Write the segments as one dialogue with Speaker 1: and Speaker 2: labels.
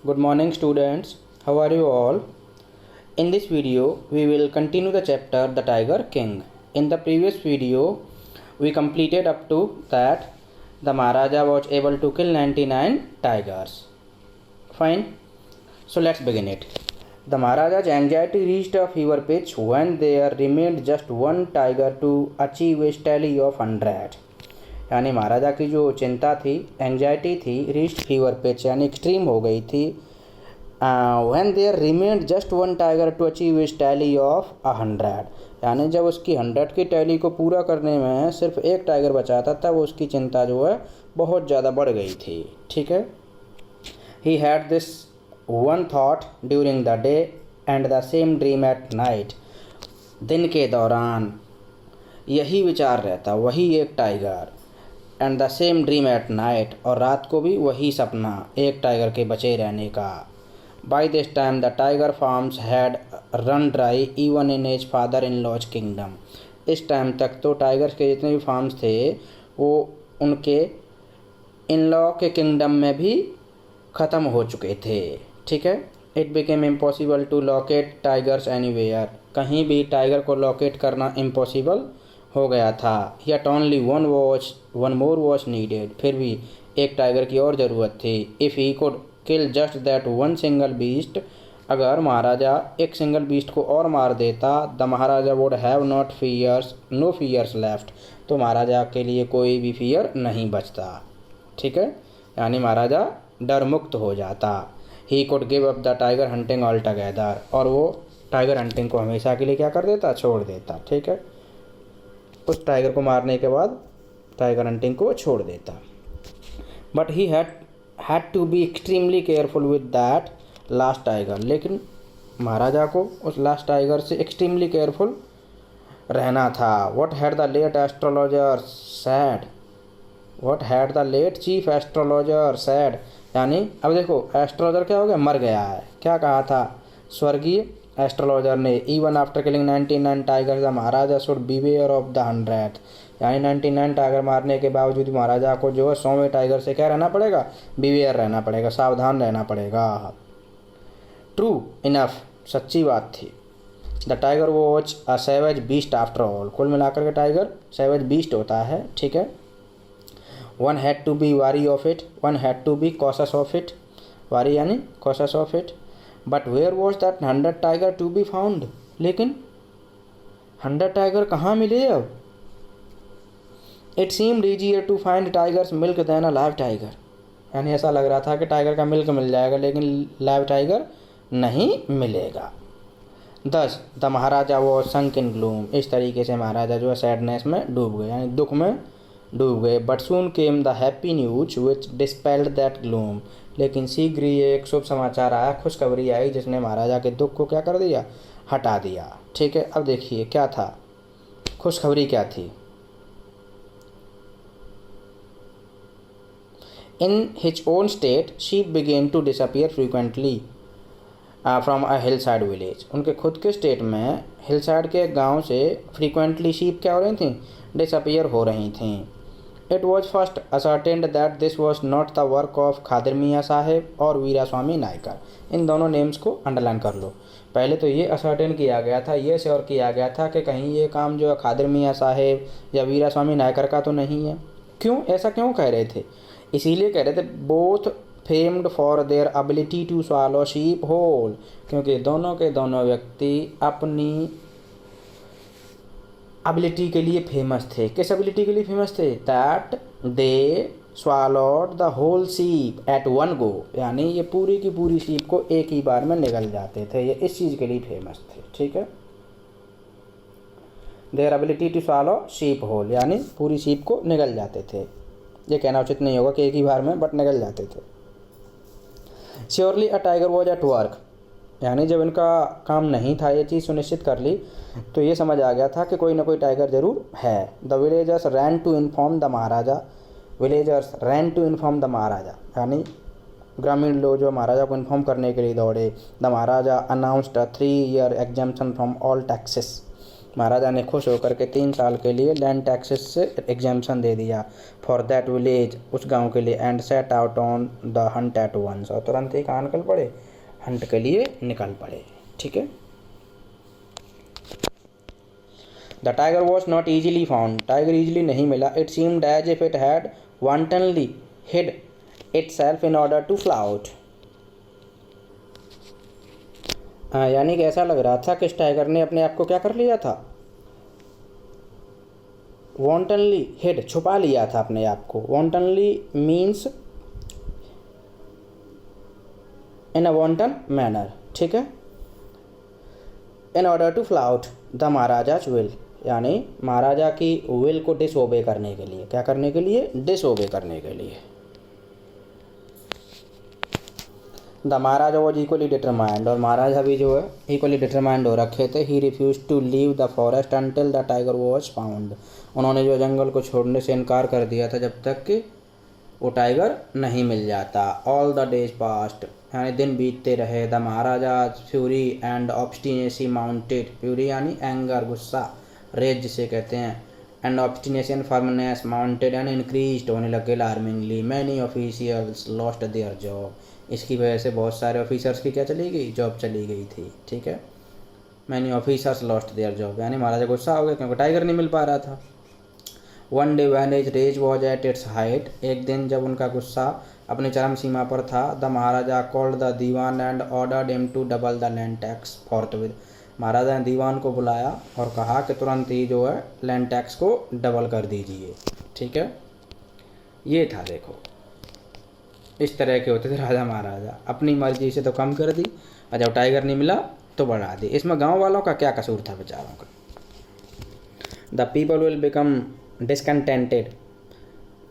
Speaker 1: Good morning, students. How are you all? In this video, we will continue the chapter The Tiger King. In the previous video, we completed up to that the Maharaja was able to kill 99 tigers. Fine. So let's begin it. The Maharaja's anxiety reached a fever pitch when there remained just one tiger to achieve a tally of 100. यानी महाराजा की जो चिंता थी, anxiety थी, reached fever pitch यानी extreme हो गई थी when there remained just one tiger to achieve his tally of 100. यानी जब उसकी 100 की टैली को पूरा करने में सिर्फ एक टाइगर बचा था तब उसकी चिंता जो है बहुत ज़्यादा बढ़ गई थी. ठीक है. He had this one thought during the day and the same dream at night. दिन के दौरान यही विचार रहता, वही एक tiger, and the same dream at night, और रात को भी वही सपना एक टाइगर के बचे रहने का. By this time the tiger farms had run dry even in his father in law's kingdom. इस टाइम तक तो टाइगर्स के जितने भी फार्म्स थे वो उनके इन लॉ के किंगडम में भी ख़त्म हो चुके थे. ठीक है. It became impossible to locate tigers anywhere. कहीं भी टाइगर को लोकेट करना इम्पॉसिबल हो गया था. Yet only one more was needed. फिर भी एक टाइगर की और ज़रूरत थी. If he could kill just that one single beast. अगर महाराजा एक सिंगल बीस्ट को और मार देता, the Maharaja would have no fears left. तो महाराजा के लिए कोई भी फियर नहीं बचता. ठीक है. यानी महाराजा डर मुक्त हो जाता. He could give up the tiger hunting all together. और वो टाइगर हंटिंग को हमेशा के लिए क्या कर देता, छोड़ देता. ठीक है. उस टाइगर को मारने के बाद टाइगर हंटिंग को छोड़ देता. But he had to be extremely careful with that last tiger. लेकिन महाराजा को उस लास्ट टाइगर से एक्सट्रीमली केयरफुल रहना था. What had the late chief astrologer said. यानी अब देखो, एस्ट्रोलॉजर क्या हो गया, मर गया है. क्या कहा था स्वर्गीय एस्ट्रोलॉजर ने, even after killing 99 tigers the Maharaja should beware of the 100. यानी 99 टाइगर मारने के बावजूद महाराजा को जो है 100वें टाइगर से क्या रहना पड़ेगा, बीवेयर रहना पड़ेगा, सावधान रहना पड़ेगा. ट्रू इनफ, सच्ची बात थी. The tiger was a savage beast after all. कुल मिलाकर के टाइगर सैवेज बीस्ट होता है. ठीक है. One had to be wary of it, one had to be cautious of it. Wary यानी cautious of it. But where was that 100 tiger to be found. लेकिन 100 tiger कहाँ मिले अब. It seemed easier to find tiger's milk than a live tiger. यानी ऐसा लग रहा था कि टाइगर का मिल्क मिल जाएगा लेकिन लाइव टाइगर नहीं मिलेगा. दस the Maharaja was sunk in gloom. इस तरीके से महाराजा जो है सैडनेस में डूब गए, यानी दुख में डूब गए. But soon came the happy news which dispelled that gloom. लेकिन शीघ्र ही एक शुभ समाचार आया, खुशखबरी आई जिसने महाराजा के दुख को क्या कर दिया, हटा दिया. ठीक है. अब देखिए क्या था, खुशखबरी क्या थी. In his own state sheep began to disappear frequently from a hillside village. उनके खुद के स्टेट में हिल साइड के गाँव से फ्रीक्वेंटली शीप क्या हो रही थी, डिसअपियर हो रही थी. It was first ascertained that this was not the work of Khadir मियाँ साहेब और वीरास्वामी नायकर. इन दोनों नेम्स को अंडरलाइन कर लो. पहले तो ये असर्टेन किया गया था, ये श्योर किया गया था कि कहीं ये काम जो है खादिर मियाँ साहेब या वीरास्वामी नायकर का तो नहीं है. क्यों, ऐसा क्यों कह रहे थे, इसीलिए कह रहे थे both famed for their ability to swallow sheep whole. क्योंकि दोनों के दोनों व्यक्ति अपनी एबिलिटी के लिए फेमस थे. किस एबिलिटी के लिए फेमस थे, that they swallowed the whole sheep at one go. यानी ये पूरी की पूरी शीप को एक ही बार में निगल जाते थे. ये इस चीज़ के लिए फेमस थे. ठीक है. Their ability to swallow sheep whole, यानी पूरी शीप को निगल जाते थे. ये कहना उचित नहीं होगा कि एक ही बार में, बट निगल जाते थे. Surely a tiger was at work. यानी जब इनका काम नहीं था, ये चीज़ सुनिश्चित कर ली तो ये समझ आ गया था कि कोई ना कोई टाइगर ज़रूर है. The villagers ran to inform the Maharaja. यानी ग्रामीण लोग जो महाराजा को इन्फॉर्म करने के लिए दौड़े. The Maharaja announced a 3 year exemption from all taxes. महाराजा ने खुश होकर के 3 साल के लिए लैंड टैक्सेस से एग्जाम्पशन दे दिया फॉर दैट विलेज, उस गांव के लिए, and set out on the hunt at once, और तुरंत ही कहाँ निकल पड़े, हंट के लिए निकल पड़े। ठीक है। The tiger was not easily found, tiger easily नहीं मिला। It seemed as if it had wantonly hid itself in order to fly out, यानी कि ऐसा लग रहा था कि इस टाइगर ने अपने आप को क्या कर लिया था, वांटनली हिड, छुपा लिया था अपने आप को। Wantonly means in a wanton manner. ठीक है। In order to fly out the Maharaja's will, यानी महाराजा की विल को डिसओबे करने के लिए, क्या करने के लिए, डिसओबे करने के लिए। The Maharaja was equally determined, और महाराजा भी जो है इक्वली डिटरमाइंड हो रखे थे। He refuse to leave the forest until the tiger was found, उन्होंने जो जंगल को छोड़ने से इनकार कर दिया था जब तक कि वो टाइगर नहीं मिल जाता। ऑल द डेज पास्ट, यानी दिन बीतते रहे। The Maharaja fury and obstinacy mounted, fury यानी एंगर, गुस्सा, रेज जिसे कहते हैं, and obstinacy and firmness mounted and increased, होने लगे alarmingly. Many officials lost their job, इसकी वजह से बहुत सारे ऑफिसर्स की क्या चली गई, जॉब चली गई थी। ठीक है। Many officers lost their job, यानी महाराजा गुस्सा हो गया क्योंकि टाइगर नहीं मिल पा रहा था। One day when his rage was at its height, एक दिन जब उनका गुस्सा अपनी चरम सीमा पर था। The Maharaja called the Dewan and ordered him to double the land tax forthwith, महाराजा ने दीवान को बुलाया और कहा कि तुरंत ही जो है लैंड टैक्स को डबल कर दीजिए। ठीक है। ये था, देखो इस तरह के होते थे राजा महाराजा, अपनी मर्जी से तो कम कर दी और जब टाइगर नहीं मिला तो बढ़ा दी। इसमें गांव वालों का क्या कसूर था बेचारों का। The people will become discontented,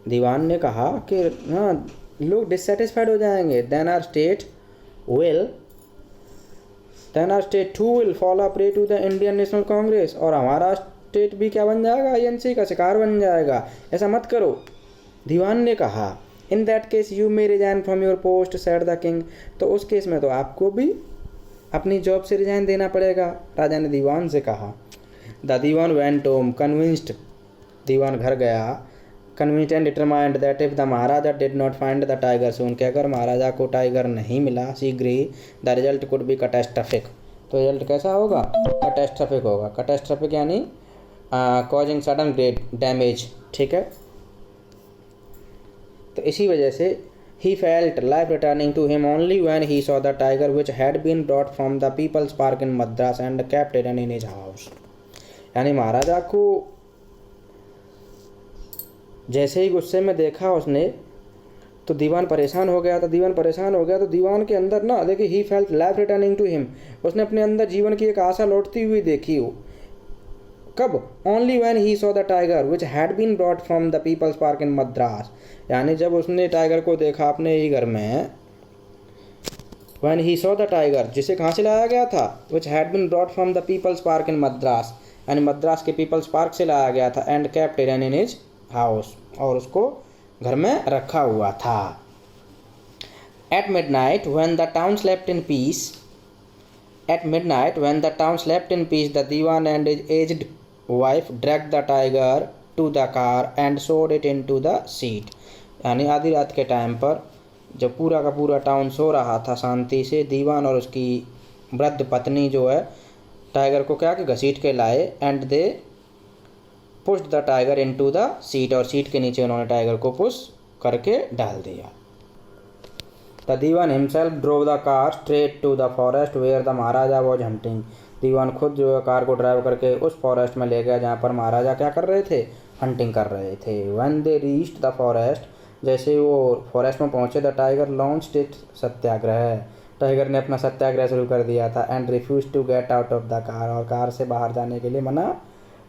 Speaker 1: दीवान ने कहा कि हाँ लोग डिससेटिस्फाइड हो जाएंगे। Then our state too will fall a prey to the Indian National Congress, और हमारा स्टेट भी क्या बन जाएगा, आईएनसी का शिकार बन जाएगा। ऐसा मत करो, दीवान ने कहा। In that case you may resign from your post said the king, तो उस केस में तो आपको भी अपनी जॉब से रिजाइन देना पड़ेगा, राजा ने दीवान से कहा। The Dewan went home convinced, दीवान घर गया, convinced and determined that if the Maharaja did not find the tiger soon, कि अगर महाराजा को टाइगर नहीं मिला शीघ्र ही, the result could be catastrophic, तो रिजल्ट कैसा होगा, कैटास्ट्रोफिक होगा। कैटास्ट्रोफिक यानी कॉजिंग सडन ग्रेट डैमेज। ठीक है। तो इसी वजह से he felt life returning to him only when he saw the tiger which had been brought from the People's Park in Madras and kept hidden in his house, यानी महाराजा को जैसे ही गुस्से में देखा उसने तो दीवान परेशान हो गया तो दीवान के अंदर ना देखिए he felt life returning to him, उसने अपने अंदर जीवन की एक आशा लौटती हुई देखी हो। कब, only when he saw the tiger which had been brought from the People's Park in Madras, यानी जब उसने टाइगर को देखा अपने ही घर में। When he saw the tiger, जिसे कहाँ से लाया गया था, which had been brought from the People's Park in Madras, यानी मद्रास के पीपल्स पार्क से लाया गया था। And kept hidden in his house, और उसको घर में रखा हुआ था। At midnight when the town slept in peace, at midnight when the town slept in peace, the Dewan and his aged wife dragged the tiger to the car and sewed it into the seat, यानी आधी रात के time पर जब पूरा का पूरा town सो रहा था शांति से, दीवान और उसकी वृद्ध पत्नी जो है टाइगर को क्या कि घसीट के लाए। And they pushed the tiger into the seat, और सीट के नीचे उन्होंने टाइगर को पुश करके डाल दिया। The Dewan himself drove the car straight to the forest where the Maharaja was hunting, दीवान खुद जो है कार को ड्राइव करके उस फॉरेस्ट में ले गया जहाँ पर महाराजा क्या कर रहे थे, हंटिंग कर रहे थे। When they reached the forest, जैसे वो फॉरेस्ट में पहुँचे, the tiger launched it satyagraha, tiger ने अपना सत्याग्रह शुरू कर दिया था। And refuse to get out of the car, और कार से बाहर जाने के लिए मना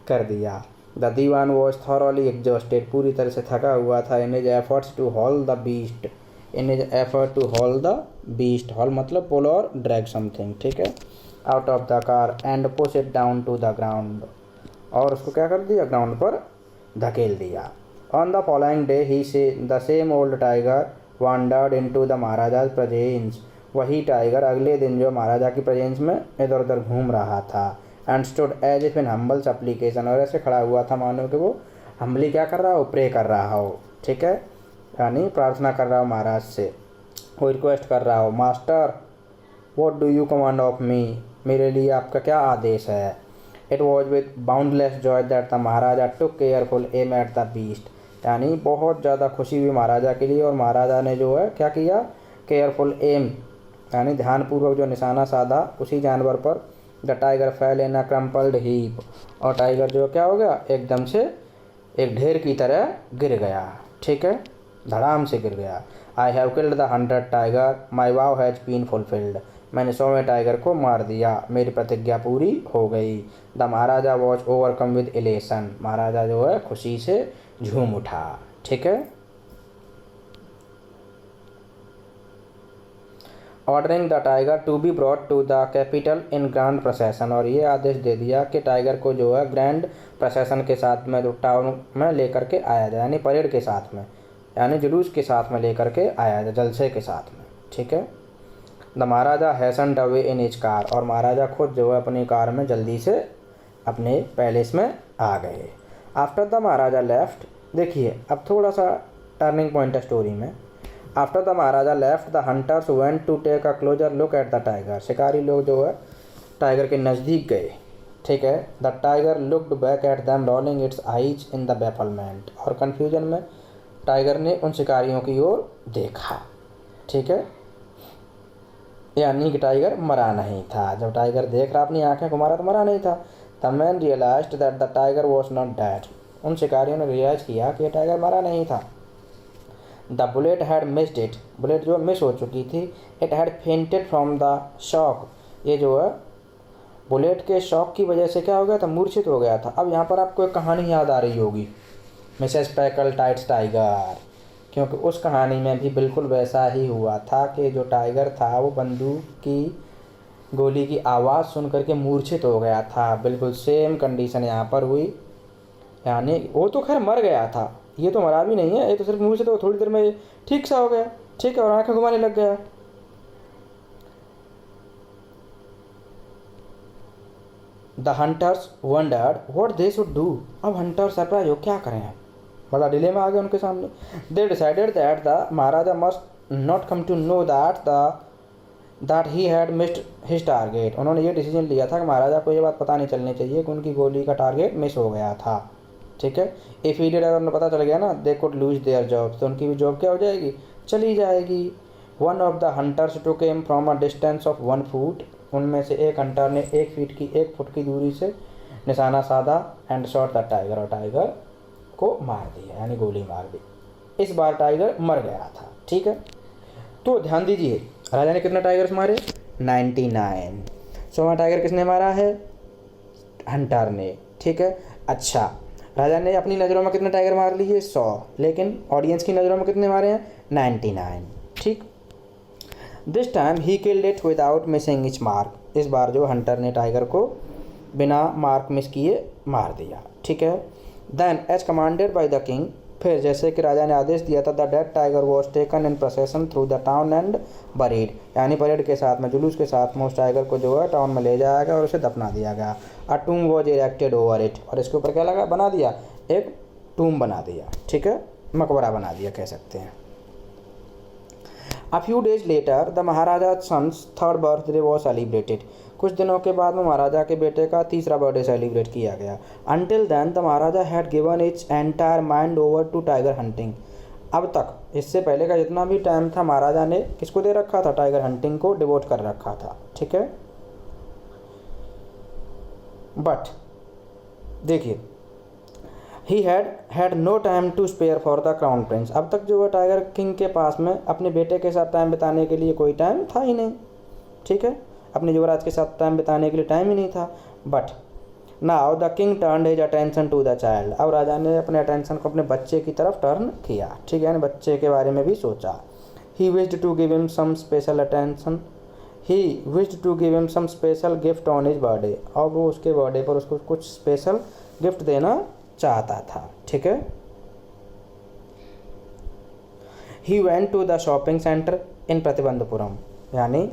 Speaker 1: कर दिया। The dewan was thoroughly exhausted, पूरी तरह से थका हुआ था। In his efforts to haul the beast, in his effort to haul the beast, hall मतलब पुल और ड्रैग समथिंग, ठीक है, out of the car and push it down to the ground, और उसको क्या कर दिया, ग्राउंड पर धकेल दिया। ऑन द फॉलोइंग डे ही से the same old tiger wandered into the Maharaja's presence, वही टाइगर अगले दिन जो महाराजा की प्रेजेंस में इधर उधर घूम रहा था। And stood as if in humble supplication, और ऐसे खड़ा हुआ था मानो कि वो हम्बली क्या कर रहा हो, प्रे कर रहा हो, ठीक है, यानी प्रार्थना कर रहा हो महाराज से, वो रिक्वेस्ट कर रहा हो, master what do you command of me, मेरे लिए आपका क्या आदेश है। It was with boundless joy that the maharaja took careful aim at the beast, यानी बहुत ज़्यादा खुशी हुई महाराजा के लिए, और महाराजा ने जो है क्या किया, केयरफुल एम यानी ध्यानपूर्वक जो निशाना साधा उसी जानवर पर। The tiger fail in a crumpled heap, और टाइगर जो क्या हो गया, एकदम से एक ढेर की तरह गिर गया, ठीक है, धड़ाम से गिर गया। I have killed the 100 tiger, my vow has been fulfilled, मैंने 100वें टाइगर को मार दिया, मेरी प्रतिज्ञा पूरी हो गई। The Maharaja was overcome with elation, महाराजा जो है खुशी से झूम उठा, ठीक है। Ordering the tiger to be brought to the capital in grand procession, और ये आदेश दे दिया कि टाइगर को जो है ग्रैंड प्रोसेसन के साथ में जो टाउन में लेकर के आया जाए, यानी परेड के साथ में, यानी जुलूस के साथ में लेकर के आया जाए, जलसे के साथ में, ठीक है। The Maharaja hastened away in his car, और महाराजा खुद जो है अपनी कार में जल्दी से अपने पैलेस में आ गए। आफ्टर द महाराजा लेफ्ट, देखिए अब थोड़ा सा टर्निंग पॉइंट है स्टोरी में। After the maharaja left the hunters went to take a closer look at the tiger, शिकारी लोग जो है टाइगर के नज़दीक गए, ठीक है। The tiger looked back at them rolling its eyes in the bafflement, और कन्फ्यूजन में टाइगर ने उन शिकारियों की ओर देखा, ठीक है, यानी कि टाइगर मरा नहीं था। जब टाइगर देख रहा अपनी आंखें घुमा रहा तो मरा नहीं था। The man realised that the tiger was not dead, उन शिकारियों ने रियलाइज किया कि टाइगर मरा नहीं था। The bullet had missed it, bullet जो मिस हो चुकी थी। It had fainted from the shock, ये जो है बुलेट के शॉक की वजह से क्या हो गया था, मूर्छित हो गया था। अब यहाँ पर आपको एक कहानी याद आ रही होगी, मिसेस पैकलेटाइट्स टाइगर, क्योंकि उस कहानी में भी बिल्कुल वैसा ही हुआ था कि जो टाइगर था वो बंदूक की गोली की आवाज़ सुन करके मूर्छित हो गया था। बिल्कुल सेम कंडीशन यहाँ पर हुई, यानी वो तो खैर मर गया था, ये तो मरा भी नहीं है, ये तो सिर्फ मूर्छित हो, थोड़ी देर में ठीक सा हो गया, ठीक है, और आंखें घुमाने लग गया। The hunters wondered what they should do, अब हंटर सरप्राइज हो, क्या करें, बड़ा डिलेमा आ गया उनके सामने। They decided that the maharaja must not come to know that he had missed his target, उन्होंने ये डिसीजन लिया था कि महाराजा को ये बात पता नहीं चलनी चाहिए कि उनकी गोली का टारगेट मिस हो गया था, ठीक है। इफ ही डिड, अगर उन्हें पता चल गया ना, they could lose their job, तो उनकी भी जॉब क्या हो जाएगी, चली जाएगी। One of the hunters took him from a distance of 1 foot, उनमें से एक हंटर ने 1 फुट की दूरी से निशाना साधा एंड शॉट द टाइगर, और टाइगर को मार दिया, यानी गोली मार दी। इस बार टाइगर मर गया था, ठीक है। तो ध्यान दीजिए, राजा ने कितने टाइगर्स मारे, 99। 100वां टाइगर किसने मारा है, हंटर ने, ठीक है। अच्छा, राजा ने अपनी नज़रों में कितने टाइगर मार लिए, 100, लेकिन ऑडियंस की नज़रों में कितने मारे हैं, 99, ठीक। This time he killed it without missing etch mark, इस बार जो हंटर ने टाइगर को बिना मार्क मिस किए मार दिया, ठीक है। Then as commanded by the king, फिर जैसे कि राजा ने आदेश दिया था, the dead tiger was taken in procession through the town and buried, यानी परेड के साथ में, जुलूस के साथ में उस टाइगर को जो है टाउन में ले जाया गया और उसे दफना दिया गया। अ टूम वॉज इरेक्टेड ओवर इट, और इसके ऊपर क्या लगा, बना दिया, एक टूम बना दिया, ठीक है, मकबरा बना दिया कह सकते हैं। A few days later, the Maharaja's son's 3rd birthday was celebrated. कुछ दिनों के बाद में महाराजा के बेटे का 3रा बर्थडे सेलिब्रेट किया गया। Until then, the Maharaja had given its entire mind over to tiger hunting. अब तक, इससे पहले का जितना भी टाइम था, महाराजा ने किसको दे रखा था, टाइगर हंटिंग को डिवोट कर रखा था, ठीक है। बट देखिए, he had no time to spare for the crown prince, अब तक जो है टाइगर किंग के पास में अपने बेटे के साथ टाइम बिताने के लिए कोई टाइम था ही नहीं, ठीक है, अपने युवराज के साथ टाइम बिताने के लिए टाइम ही नहीं था। But now the king turned his attention to the child, अब राजा ने अपने अटेंशन को अपने बच्चे की तरफ टर्न किया, ठीक है, यानी बच्चे के बारे में भी सोचा। He wished to give him some special attention, he wished to give him some special gift on his birthday, और वो उसके बर्थडे पर उसको कुछ स्पेशल गिफ्ट देना चाहता था, ठीक है। He went to the shopping centre in Pratibandapuram, यानी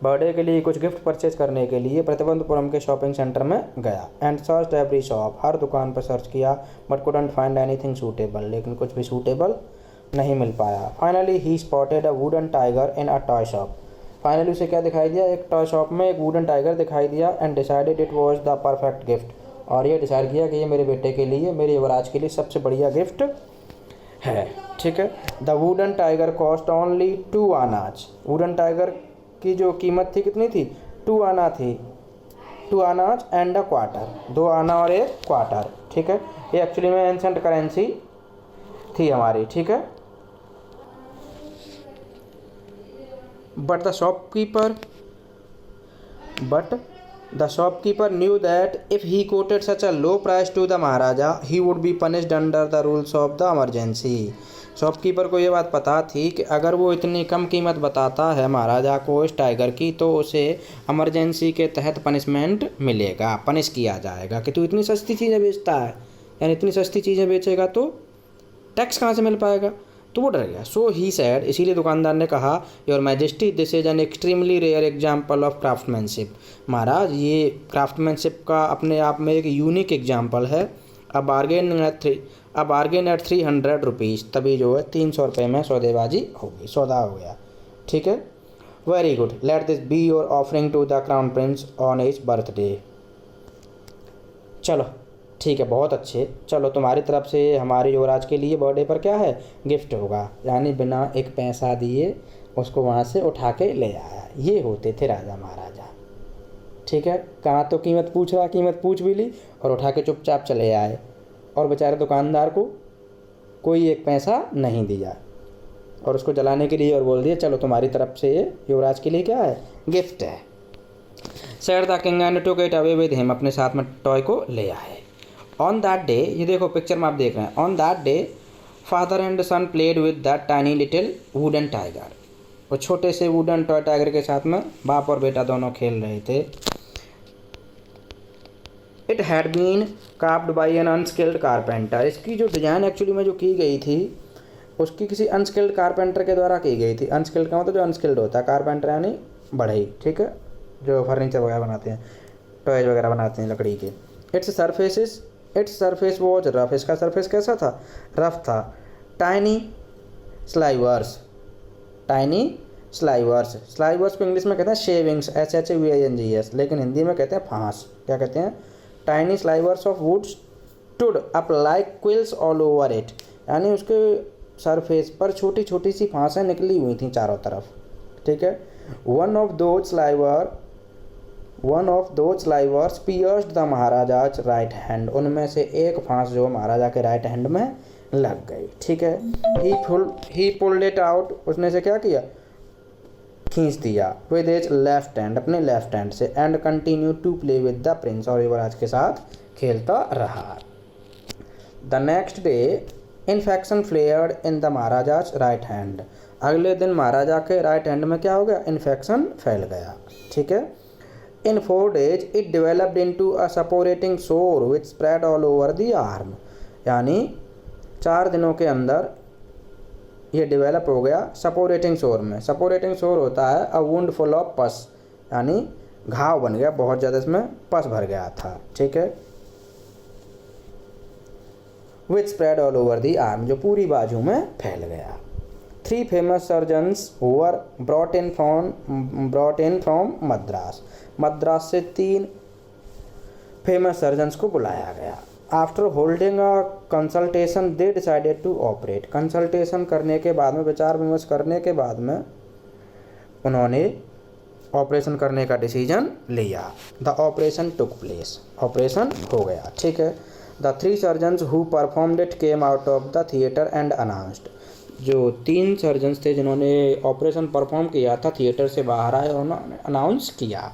Speaker 1: बर्थडे के लिए कुछ गिफ्ट परचेज करने के लिए प्रतिवंतपुरम के शॉपिंग सेंटर में गया एंड सर्च एवरी शॉप, हर दुकान पर सर्च किया, but couldn't find anything suitable, लेकिन कुछ भी सूटेबल नहीं मिल पाया। Finally he spotted a wooden tiger in a toy shop, finally उसे क्या दिखाई दिया, एक टॉय शॉप में एक वुडन टाइगर दिखाई दिया and decided it was the perfect gift, और ये डिसाइड किया कि ये मेरे बेटे के लिए, मेरे युवराज के लिए सबसे बढ़िया गिफ्ट है। ठीक है। The wooden tiger cost only 2 आनाज, वुडन टाइगर की जो कीमत थी कितनी थी, 2 आना थी, 2 आनाज एंड अ क्वार्टर, 2 आना और 1 क्वार्टर। ठीक है। ये एक्चुअली में एंसेंट करेंसी थी हमारी। ठीक है। But the shopkeeper knew that if he quoted such a low price to the Maharaja, he would be punished under the rules of the emergency. Shopkeeper को ये बात पता थी कि अगर वो इतनी कम कीमत बताता है महाराजा को इस टाइगर की, तो उसे इमरजेंसी के तहत पनिशमेंट मिलेगा, पनिश किया जाएगा कि तू इतनी सस्ती चीज़ें बेचता है, यानी इतनी सस्ती चीज़ें बेचेगा तो टैक्स कहाँ से मिल पाएगा, तो वो डर गया। सो ही सैड, इसीलिए दुकानदार ने कहा, your majesty this is an extremely rare example of craftsmanship, महाराज ये क्राफ्टमैनशिप का अपने आप में एक यूनिक एग्जाम्पल है। अ बार्गेन एट 300 रुपीज़, तभी जो है 300 रुपये में सौदेबाजी हो गई, सौदा हो गया। ठीक है। Very good, let this be your offering to the crown prince on his birthday. चलो ठीक है, बहुत अच्छे। चलो तुम्हारी तरफ से हमारे युवराज के लिए बर्थडे पर क्या है, गिफ्ट होगा, यानी बिना एक पैसा दिए उसको वहाँ से उठा के ले आया। ये होते थे राजा महाराजा। ठीक है। कहाँ तो कीमत पूछ रहा, कीमत पूछ भी ली और उठा के चुपचाप चले आए, और बेचारे दुकानदार को कोई एक पैसा नहीं दिया, और उसको जलाने के लिए और बोल दिया चलो तुम्हारी तरफ से ये युवराज के लिए क्या है, गिफ्ट है। Sad the king and took it away with him, अपने साथ में टॉय को ले आए। ऑन दैट डे, ये देखो पिक्चर में आप देख रहे हैं, on that day father and son played with that tiny little wooden tiger, वो छोटे से वुडन टॉय टाइगर के साथ में बाप और बेटा दोनों खेल रहे थे। It had been carved by an unskilled carpenter, इसकी जो डिज़ाइन एक्चुअली में जो की गई थी उसकी किसी अनस्किल्ड कारपेंटर के द्वारा की गई थी। अनस्किल्ड का मतलब जो अनस्किल्ड होता है, कारपेंटर यानी बढ़ई। ठीक है। जो फर्नीचर वगैरह बनाते हैं, टॉयज वगैरह बनाते हैं लकड़ी के। इट्स सरफेस वॉज रफ, इसका सरफेस कैसा था, रफ था। टाइनी स्लाइवर्स को इंग्लिश में कहते हैं शेविंग्स, SHAVINGS, लेकिन हिंदी में कहते हैं फांस। क्या कहते हैं, tiny slivers of wood stood up like quills all over it, यानी उसके सरफेस पर छोटी छोटी सी फांसें निकली हुई थी चारों तरफ। ठीक है। वन ऑफ दो स्लाइवर्स pierced the maharaja's right hand, उनमें से एक फांस जो महाराजा के राइट हैंड में लग गई। ठीक है। ही पुल्ड इट आउट, उसने से क्या किया, खींच दिया, विद हिज लेफ्ट हैंड, अपने लेफ्ट हैंड से, and continue to play with the prince, और युवराज के साथ खेलता रहा। The next day infection flared in the maharaja's right hand, अगले दिन महाराजा के राइट हैंड में क्या हो गया, इन्फेक्शन फैल गया। ठीक है। In 4 days it developed into a suppurating sore which spread all over the arm, यानी 4 दिनों के अंदर ये डेवलप हो गया सपोरेटिंग सोर में। सपोरेटिंग सोर होता है अ वुंड फुल ऑफ पस, यानी घाव बन गया, बहुत ज़्यादा इसमें पस भर गया था। ठीक है। Which spread all over the arm, जो पूरी बाजू में फैल गया। 3 famous surgeons were brought in from Madras से 3 फेमस सर्जन्स को बुलाया गया। After holding a consultation they decided to operate, consultation करने के बाद में, विचार विमर्श करने के बाद में उन्होंने ऑपरेशन करने का डिसीजन लिया। The operation took place, operation हो गया। ठीक है। The 3 surgeons who performed it came out of the theatre and announced, जो 3 सर्जन्स थे जिन्होंने ऑपरेशन परफॉर्म किया था थिएटर से बाहर आए और उन्होंने अनाउंस किया,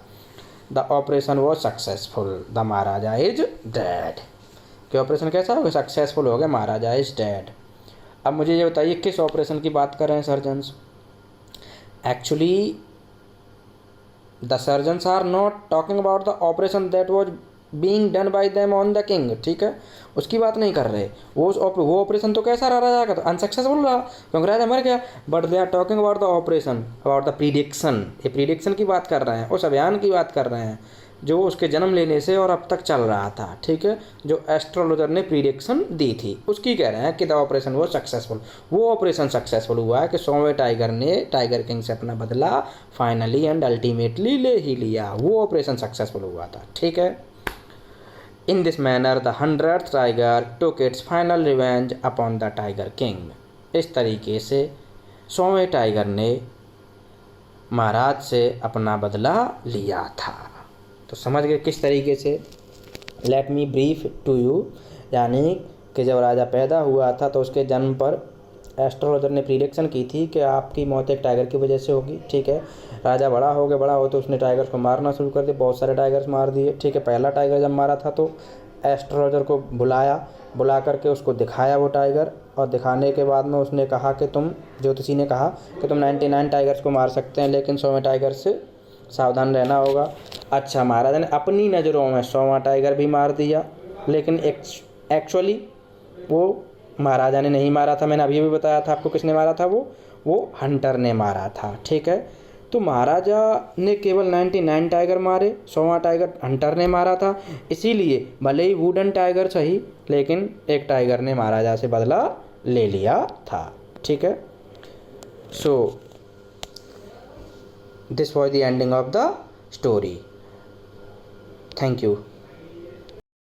Speaker 1: the operation was successful, the Maharaja is dead, कि ऑपरेशन कैसा हो गया, सक्सेसफुल हो गया, महाराजा इज डेड। अब मुझे ये बताइए किस ऑपरेशन की बात कर रहे हैं surgeons. Actually the surgeons are not talking about the operation that was being done by them on the king, ठीक है, उसकी बात नहीं कर रहे। वो ऑपरेशन तो कैसा रहा राजा का, तो अनसक्सेसफुल रहा क्योंकि राजा मर गया। But they are talking about the operation, about the prediction, ये प्रीडिक्शन की बात कर रहे हैं, उस अभियान की बात कर रहे हैं जो उसके जन्म लेने से और अब तक चल रहा था, ठीक है, जो एस्ट्रोलॉजर ने प्रीडिक्शन दी थी उसकी कह रहे हैं कि द ऑपरेशन वो सक्सेसफुल। वो ऑपरेशन सक्सेसफुल हुआ है कि 100वें टाइगर ने टाइगर किंग से अपना बदला फाइनली एंड अल्टीमेटली ले ही लिया, वो ऑपरेशन सक्सेसफुल हुआ था, ठीक है। In this manner the 100th tiger took its final revenge upon the tiger king. इस तरीके से 100वें टाइगर ने महाराज से अपना बदला लिया था। तो समझ गए किस तरीके से। Let me brief to you, यानी कि जब राजा पैदा हुआ था तो उसके जन्म पर एस्ट्रोलॉजर ने प्रिडिक्शन की थी कि आपकी मौत एक टाइगर की वजह से होगी, ठीक है। राजा बड़ा हो तो उसने टाइगर्स को मारना शुरू कर दिया, बहुत सारे टाइगर्स मार दिए, ठीक है। पहला टाइगर जब मारा था तो एस्ट्रोलॉजर को बुला करके उसको दिखाया वो टाइगर, और दिखाने के बाद में उसने कहा कि ज्योतिषी ने कहा कि तुम 99 टाइगर्स को मार सकते हैं लेकिन 100वें टाइगर से सावधान रहना होगा। अच्छा, महाराजा ने अपनी नज़रों में 100वां टाइगर भी मार दिया, लेकिन एक्चुअली वो महाराजा ने नहीं मारा था। मैंने अभी भी बताया था आपको किसने मारा था, वो हंटर ने मारा था, ठीक है। तो महाराजा ने केवल 99 टाइगर मारे, 100वां टाइगर हंटर ने मारा था। इसीलिए भले ही वुडन टाइगर सही, लेकिन एक टाइगर ने महाराजा से बदला ले लिया था, ठीक है। सो this was the ending of the story. Thank you.